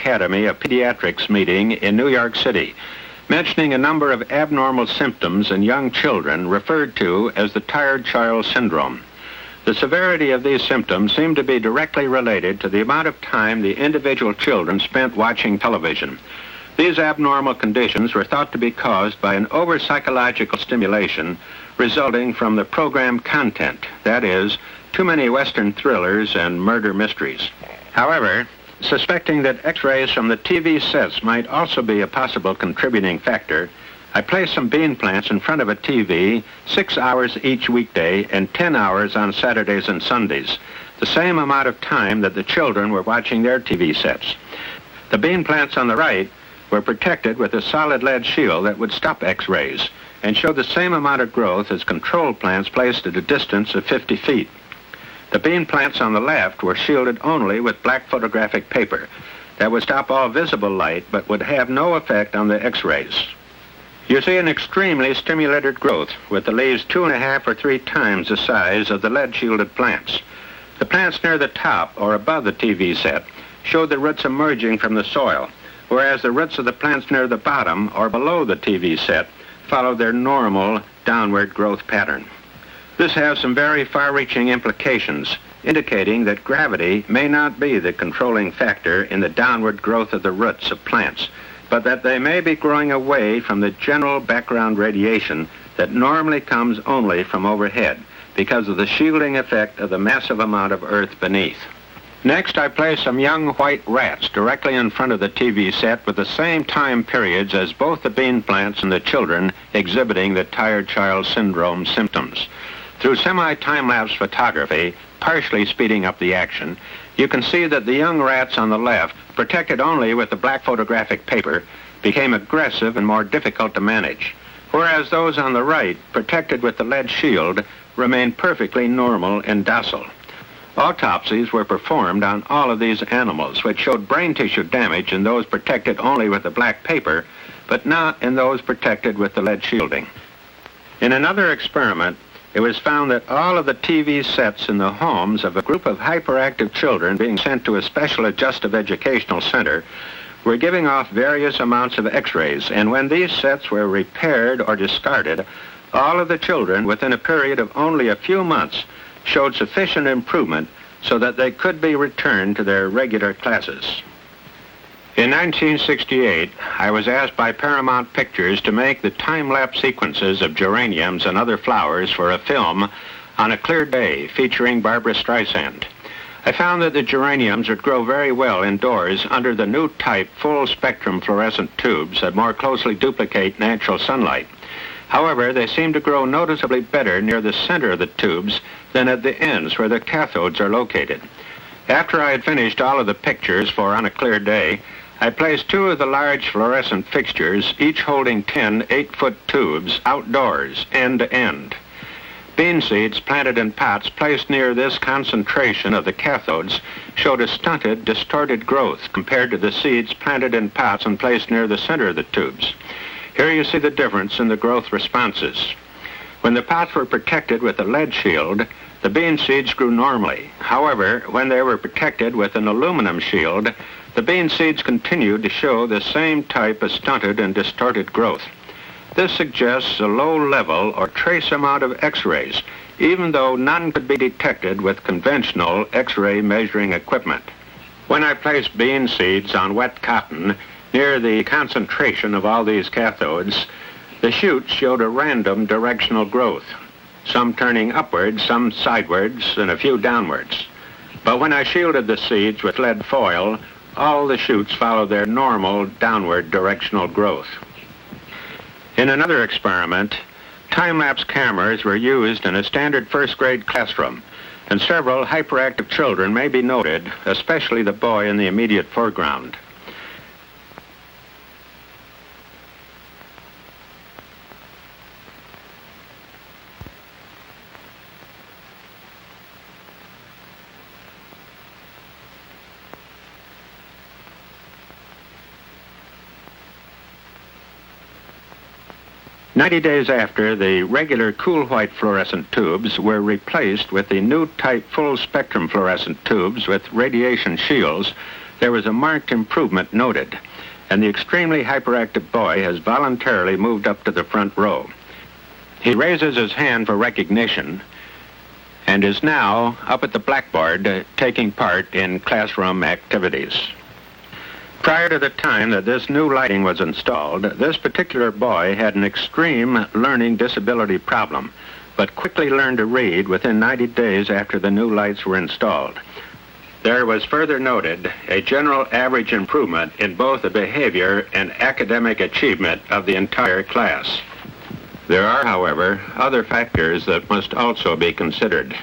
Academy of Pediatrics meeting in New York City, mentioning a number of abnormal symptoms in young children referred to as the tired child syndrome. The severity of these symptoms seemed to be directly related to the amount of time the individual children spent watching television. These abnormal conditions were thought to be caused by an over-psychological stimulation resulting from the program content, that is, too many Western thrillers and murder mysteries. However, suspecting that X-rays from the TV sets might also be a possible contributing factor, I placed some bean plants in front of a TV 6 hours each weekday and 10 hours on Saturdays and Sundays, the same amount of time that the children were watching their TV sets. The bean plants on the right were protected with a solid lead shield that would stop X-rays and showed the same amount of growth as control plants placed at a distance of 50 feet. The bean plants on the left were shielded only with black photographic paper that would stop all visible light but would have no effect on the X-rays. You see an extremely stimulated growth with the leaves 2.5 or 3 times the size of the lead-shielded plants. The plants near the top or above the TV set showed the roots emerging from the soil, whereas the roots of the plants near the bottom or below the TV set followed their normal downward growth pattern. This has some very far-reaching implications, indicating that gravity may not be the controlling factor in the downward growth of the roots of plants, but that they may be growing away from the general background radiation that normally comes only from overhead because of the shielding effect of the massive amount of earth beneath. Next, I placed some young white rats directly in front of the TV set with the same time periods as both the bean plants and the children exhibiting the tired child syndrome symptoms. Through semi-time-lapse photography, partially speeding up the action, you can see that the young rats on the left, protected only with the black photographic paper, became aggressive and more difficult to manage, whereas those on the right, protected with the lead shield, remained perfectly normal and docile. Autopsies were performed on all of these animals, which showed brain tissue damage in those protected only with the black paper, but not in those protected with the lead shielding. In another experiment, it was found that all of the TV sets in the homes of a group of hyperactive children being sent to a special adjustive educational center were giving off various amounts of X-rays, and when these sets were repaired or discarded, all of the children within a period of only a few months showed sufficient improvement so that they could be returned to their regular classes. In 1968, I was asked by Paramount Pictures to make the time-lapse sequences of geraniums and other flowers for a film on a clear day featuring Barbra Streisand. I found that the geraniums would grow very well indoors under the new type full-spectrum fluorescent tubes that more closely duplicate natural sunlight. However, they seem to grow noticeably better near the center of the tubes than at the ends where the cathodes are located. After I had finished all of the pictures for On a Clear Day, I placed 2 of the large fluorescent fixtures, each holding 10 8-foot tubes, outdoors, end to end. Bean seeds planted in pots placed near this concentration of the cathodes showed a stunted, distorted growth compared to the seeds planted in pots and placed near the center of the tubes. Here you see the difference in the growth responses. When the pots were protected with a lead shield, the bean seeds grew normally. However, when they were protected with an aluminum shield, the bean seeds continued to show the same type of stunted and distorted growth. This suggests a low level or trace amount of X-rays, even though none could be detected with conventional X-ray measuring equipment. When I placed bean seeds on wet cotton near the concentration of all these cathodes, the shoots showed a random directional growth, some turning upwards, some sidewards, and a few downwards. But when I shielded the seeds with lead foil, all the shoots followed their normal downward directional growth. In another experiment, time-lapse cameras were used in a standard first-grade classroom, and several hyperactive children may be noted, especially the boy in the immediate foreground. 90 days after, the regular cool white fluorescent tubes were replaced with the new type full spectrum fluorescent tubes with radiation shields there was a marked improvement noted, and the extremely hyperactive boy has voluntarily moved up to the front row. He raises his hand for recognition and is now up at the blackboard taking part in classroom activities. Prior to the time that this new lighting was installed, this particular boy had an extreme learning disability problem, but quickly learned to read within 90 days after the new lights were installed. There was further noted a general average improvement in both the behavior and academic achievement of the entire class. There are, however, other factors that must also be considered.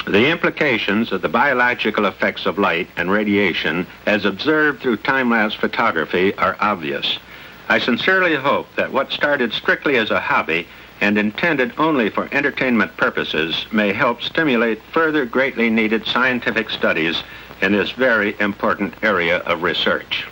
The implications of the biological effects of light and radiation as observed through time-lapse photography are obvious. I sincerely hope that what started strictly as a hobby and intended only for entertainment purposes may help stimulate further greatly needed scientific studies in this very important area of research.